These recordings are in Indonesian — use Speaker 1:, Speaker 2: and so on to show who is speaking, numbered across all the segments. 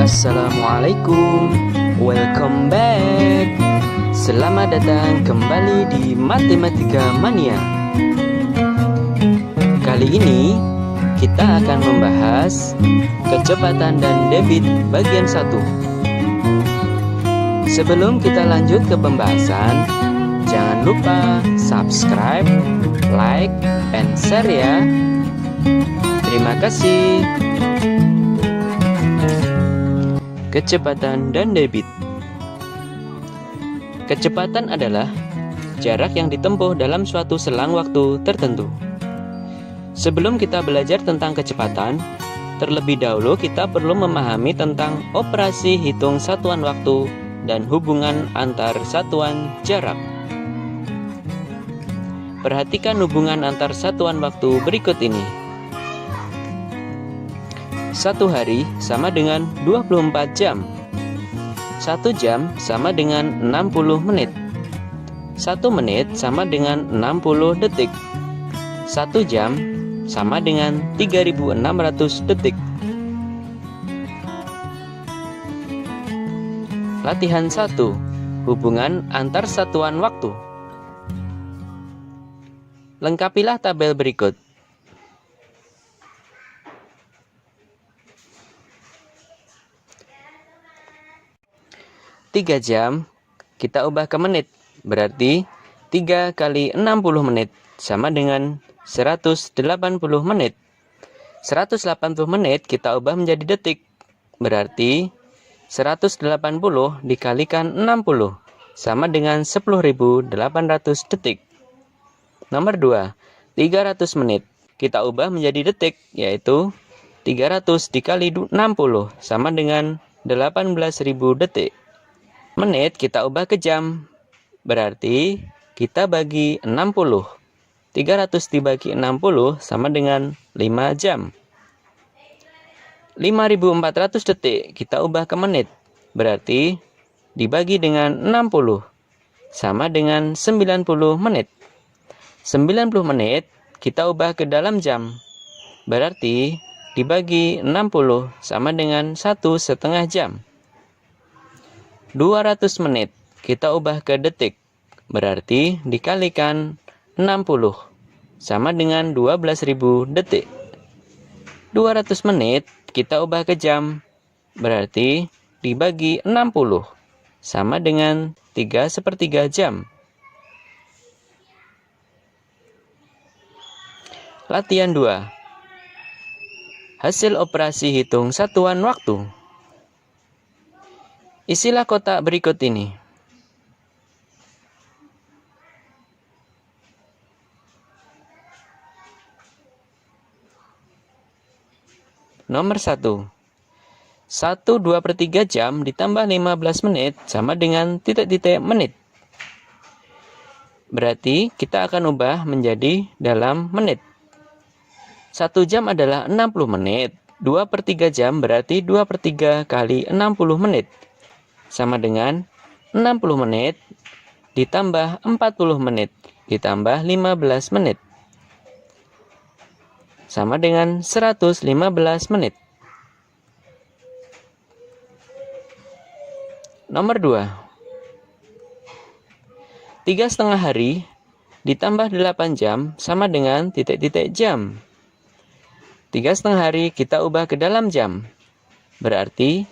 Speaker 1: Assalamualaikum, welcome back. Selamat datang kembali di Matematika Mania. Kali ini kita akan membahas kecepatan dan debit bagian 1. Sebelum kita lanjut ke pembahasan, jangan lupa subscribe, like, and share ya. Terima kasih. Kecepatan dan debit. Kecepatan adalah jarak yang ditempuh dalam suatu selang waktu tertentu. Sebelum kita belajar tentang kecepatan, terlebih dahulu kita perlu memahami tentang operasi hitung satuan waktu dan hubungan antar satuan jarak. Perhatikan hubungan antar satuan waktu berikut ini. 1 hari sama dengan 24 jam. 1 jam sama dengan 60 menit. 1 menit sama dengan 60 detik. 1 jam sama dengan 3.600 detik. Latihan 1. Hubungan antar satuan waktu. Lengkapilah tabel berikut. 3 jam kita ubah ke menit, berarti 3 kali 60 menit sama dengan 180 menit. 180 menit kita ubah menjadi detik, berarti 180 dikalikan 60 sama dengan 10.800 detik. Nomor 2, 300 menit kita ubah menjadi detik, yaitu 300 dikali 60 sama dengan 18.000 detik. Menit kita ubah ke jam, berarti kita bagi 60. 300 dibagi 60 sama dengan 5 jam. 5.400 detik kita ubah ke menit, berarti dibagi dengan 60 sama dengan 90 menit. 90 menit kita ubah ke dalam jam, berarti dibagi 60 sama dengan 1,5 jam. 200 menit kita ubah ke detik, berarti dikalikan 60 sama dengan 12.000 detik. 200 menit kita ubah ke jam, berarti dibagi 60 sama dengan 3/4 jam. Latihan 2. Hasil operasi hitung satuan waktu. Isilah kotak berikut ini. Nomor 1. 1/2/3 jam ditambah 15 menit sama dengan titik-titik menit. Berarti kita akan ubah menjadi dalam menit. 1 jam adalah 60 menit. 2/3 jam berarti 2/3 kali 60 menit. Sama dengan 60 menit ditambah 40 menit ditambah 15 menit. Sama dengan 115 menit. Nomor 2. 3,5 hari ditambah 8 jam sama dengan titik-titik jam. 3,5 hari kita ubah ke dalam jam. Berarti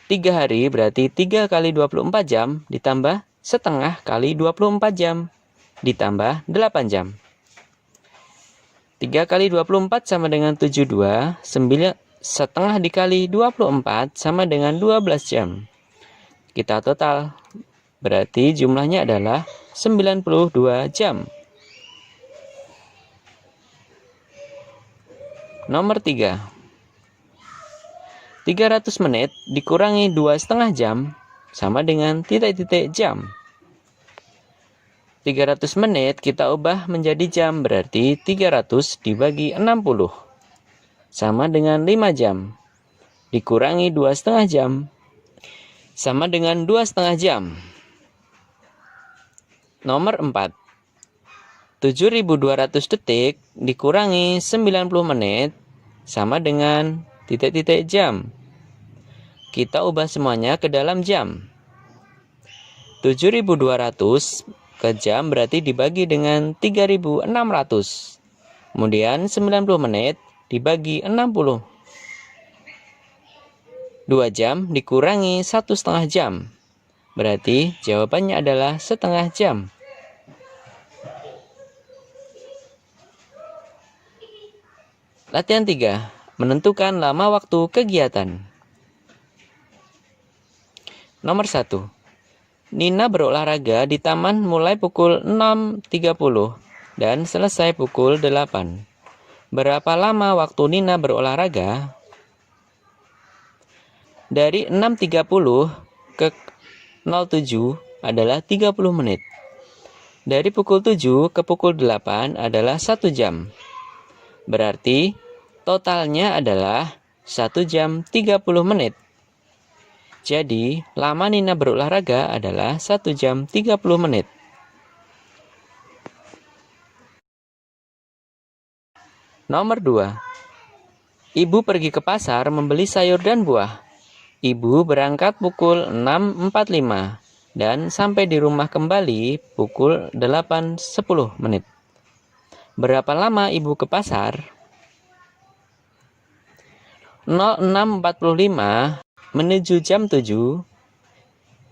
Speaker 1: 3 hari berarti 3 kali 24 jam ditambah setengah kali 24 jam ditambah 8 jam. 3 kali 24 sama dengan 72, setengah dikali 24 sama dengan 12 jam. Kita total, berarti jumlahnya adalah 92 jam. Nomor 3. 300 menit dikurangi 2,5 jam sama dengan titik-titik jam. 300 menit kita ubah menjadi jam, berarti 300 dibagi 60 sama dengan 5 jam. Dikurangi 2,5 jam sama dengan 2,5 jam. Nomor 4. 7.200 detik dikurangi 90 menit sama dengan titik-titik jam. Kita ubah semuanya ke dalam jam. 7.200 ke jam berarti dibagi dengan 3.600. Kemudian 90 menit dibagi 60. 2 jam dikurangi 1,5 jam. Berarti jawabannya adalah setengah jam. Latihan 3. Menentukan lama waktu kegiatan. Nomor 1. Nina berolahraga di taman mulai pukul 6.30 dan selesai pukul 8. Berapa lama waktu Nina berolahraga? Dari 6.30 ke 07 adalah 30 menit. Dari pukul 7 ke pukul 8 adalah 1 jam. Berarti totalnya adalah 1 jam 30 menit. Jadi, lama Nina berolahraga adalah 1 jam 30 menit. Nomor 2. Ibu pergi ke pasar membeli sayur dan buah. Ibu berangkat pukul 6.45 dan sampai di rumah kembali pukul 8.10 menit. Berapa lama ibu ke pasar? 06.45 menuju jam 7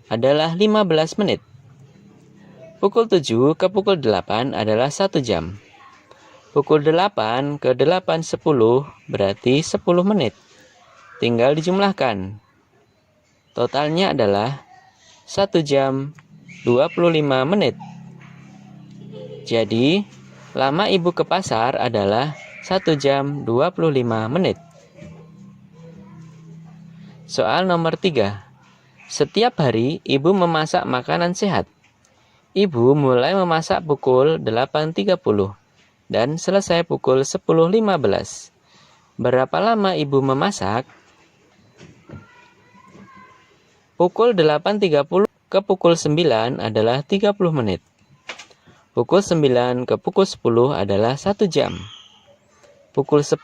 Speaker 1: adalah 15 menit. Pukul 7 ke pukul 8 adalah 1 jam. Pukul 8 ke 8.10 berarti 10 menit. Tinggal dijumlahkan. Totalnya adalah 1 jam 25 menit. Jadi, lama ibu ke pasar adalah 1 jam 25 menit. Soal nomor 3. Setiap hari ibu memasak makanan sehat. Ibu mulai memasak pukul 8.30 dan selesai pukul 10.15. Berapa lama ibu memasak? Pukul 8.30 ke pukul 9 adalah 30 menit. Pukul 9 ke pukul 10 adalah 1 jam. Pukul 10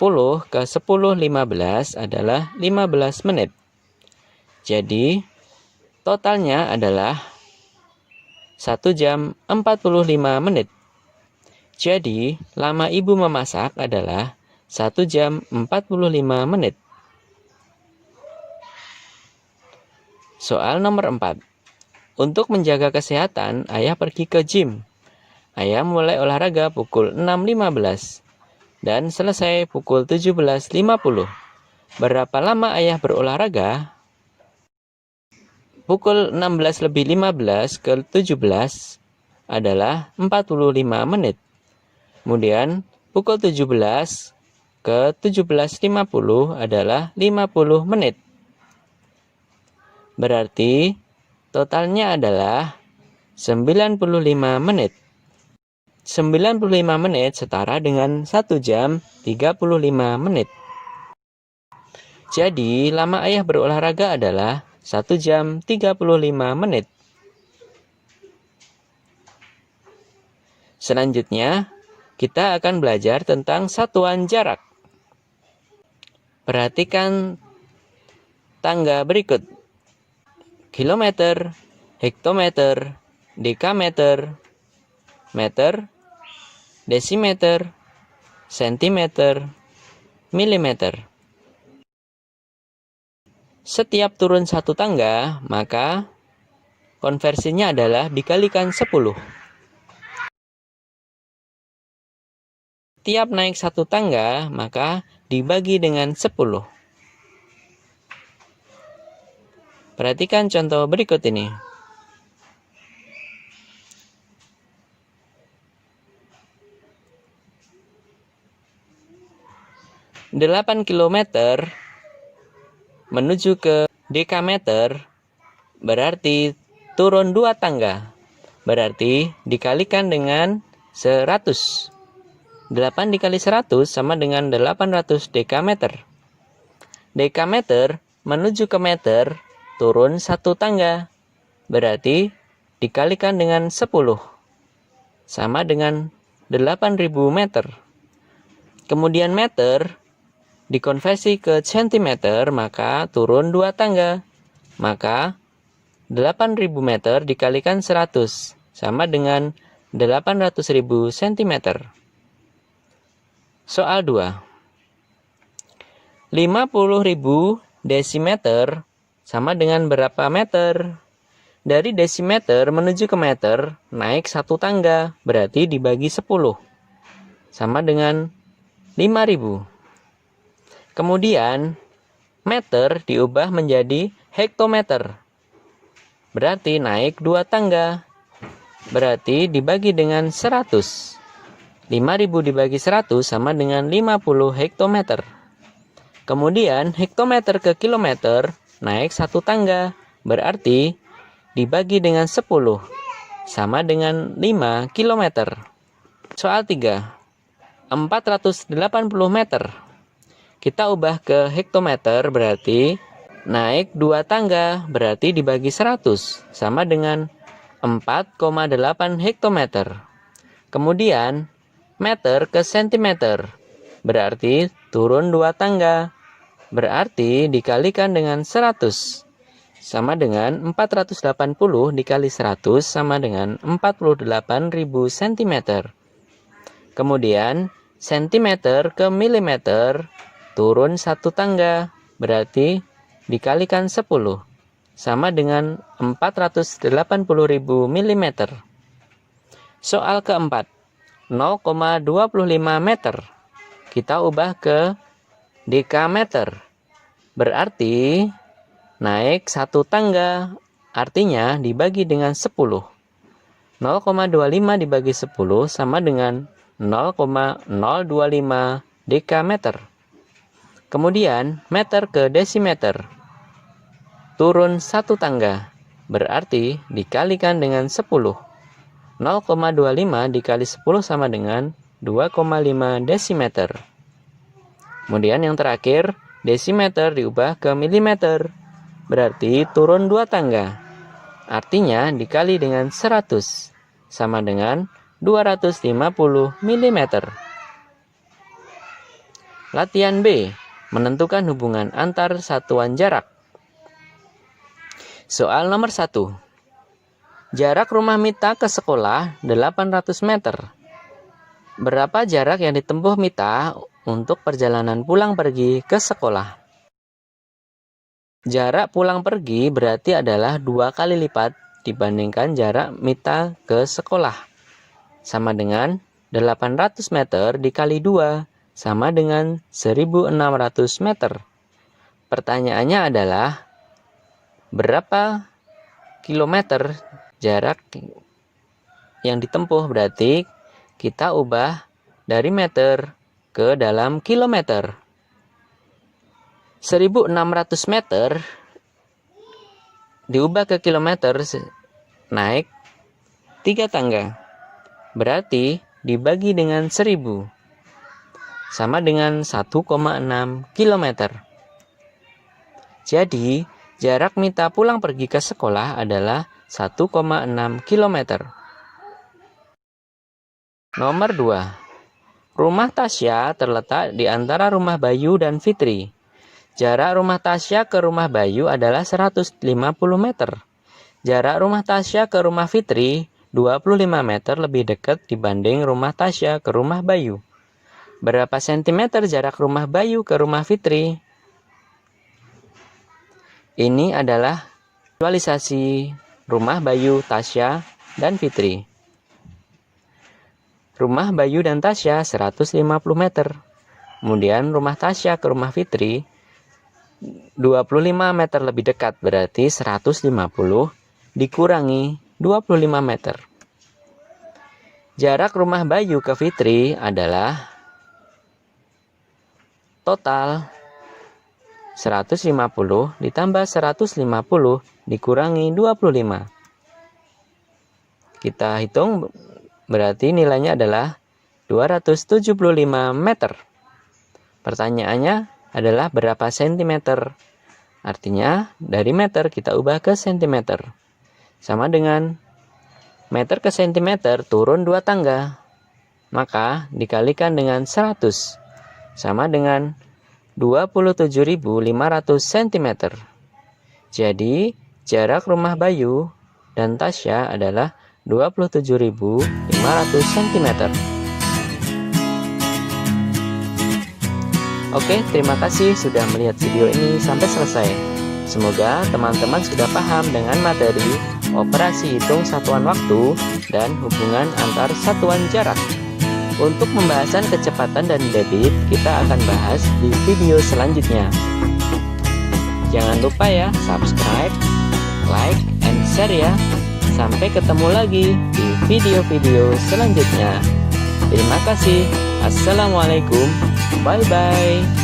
Speaker 1: ke 10.15 adalah 15 menit. Jadi, totalnya adalah 1 jam 45 menit. Jadi, lama ibu memasak adalah 1 jam 45 menit. Soal nomor 4. Untuk menjaga kesehatan, ayah pergi ke gym. Ayah mulai olahraga pukul 6.15 dan selesai pukul 17.50. Berapa lama ayah berolahraga? Pukul 16.15 ke 17 adalah 45 menit. Kemudian pukul 17 ke 17.50 adalah 50 menit. Berarti totalnya adalah 95 menit. 95 menit setara dengan 1 jam 35 menit. Jadi, lama ayah berolahraga adalah 1 jam 35 menit. Selanjutnya, kita akan belajar tentang satuan jarak. Perhatikan tangga berikut. Kilometer, hektometer, dekameter, meter, desimeter, sentimeter, milimeter. Setiap turun 1 tangga, maka konversinya adalah dikalikan 10. Setiap naik 1 tangga, maka dibagi dengan 10. Perhatikan contoh berikut ini. Delapan kilometer menuju ke dekameter berarti turun 2 tangga. Berarti dikalikan dengan 100. 8 dikali 100 sama dengan 800 dekameter. Dekameter menuju ke meter turun 1 tangga, berarti dikalikan dengan 10, sama dengan 8.000 meter. Kemudian meter dikonversi ke centimeter, maka turun 2 tangga. Maka 8.000 meter dikalikan 100 sama dengan 800.000 cm. Soal 2. 50.000 desimeter sama dengan berapa meter? Dari desimeter menuju ke meter, naik 1 tangga, berarti dibagi 10. Sama dengan 5.000. Kemudian, meter diubah menjadi hektometer. Berarti naik 2 tangga. Berarti dibagi dengan 100. 5.000 dibagi 100 sama dengan 50 hektometer. Kemudian, hektometer ke kilometer naik 1 tangga. Berarti dibagi dengan 10 sama dengan 5 kilometer. Soal 3. 480 meter. Kita ubah ke hektometer, berarti naik 2 tangga, berarti dibagi 100 sama dengan 4,8 hektometer. Kemudian meter ke sentimeter, berarti turun 2 tangga, berarti dikalikan dengan 100 sama dengan 480 dikali 100 sama dengan 48.000 cm. Kemudian sentimeter ke milimeter turun 1 tangga, berarti dikalikan 10 sama dengan 480.000 mm. Soal keempat, 0,25 meter. Kita ubah ke dekameter. Berarti naik 1 tangga, artinya dibagi dengan 10. 0,25 dibagi 10 sama dengan 0,025 dekameter. Kemudian meter ke desimeter. Turun 1 tangga, berarti dikalikan dengan 10. 0,25 dikali 10 sama dengan 2,5 desimeter. Kemudian yang terakhir, desimeter diubah ke milimeter. Berarti turun 2 tangga. Artinya dikali dengan 100 sama dengan 250 mm. Latihan B. Menentukan hubungan antar satuan jarak. Soal nomor 1. Jarak rumah Mita ke sekolah 800 meter. Berapa jarak yang ditempuh Mita untuk perjalanan pulang pergi ke sekolah? Jarak pulang pergi berarti adalah 2 kali lipat dibandingkan jarak Mita ke sekolah. Sama dengan 800 meter dikali 2 sama dengan 1.600 meter. Pertanyaannya adalah berapa kilometer jarak yang ditempuh, berarti kita ubah dari meter ke dalam kilometer. 1.600 meter diubah ke kilometer, naik 3 tangga. Berarti dibagi dengan 1.000 sama dengan 1,6 kilometer. Jadi jarak Mita pulang pergi ke sekolah adalah 1,6 kilometer. Nomor 2. Rumah Tasya terletak di antara rumah Bayu dan Fitri. Jarak rumah Tasya ke rumah Bayu adalah 150 meter. Jarak rumah Tasya ke rumah Fitri 25 meter lebih dekat dibanding rumah Tasya ke rumah Bayu. Berapa sentimeter jarak rumah Bayu ke rumah Fitri? Ini adalah visualisasi rumah Bayu, Tasya, dan Fitri. Rumah Bayu dan Tasya 150 meter. Kemudian rumah Tasya ke rumah Fitri 25 meter lebih dekat, berarti 150 dikurangi 25 meter. Jarak rumah Bayu ke Fitri adalah total 150 ditambah 150 dikurangi 25. Kita hitung, berarti nilainya adalah 275 meter. Pertanyaannya adalah berapa sentimeter? Artinya dari meter kita ubah ke sentimeter. Sama dengan meter ke sentimeter turun 2 tangga. Maka dikalikan dengan 100. Sama dengan 27.500 cm. Jadi, jarak rumah Bayu dan Tasya adalah 27.500 cm. Oke, terima kasih sudah melihat video ini sampai selesai. Semoga teman-teman sudah paham dengan materi operasi hitung satuan waktu dan hubungan antar satuan jarak. Untuk pembahasan kecepatan dan debit, kita akan bahas di video selanjutnya. Jangan lupa ya, subscribe, like, and share ya. Sampai ketemu lagi di video-video selanjutnya. Terima kasih. Assalamualaikum. Bye-bye.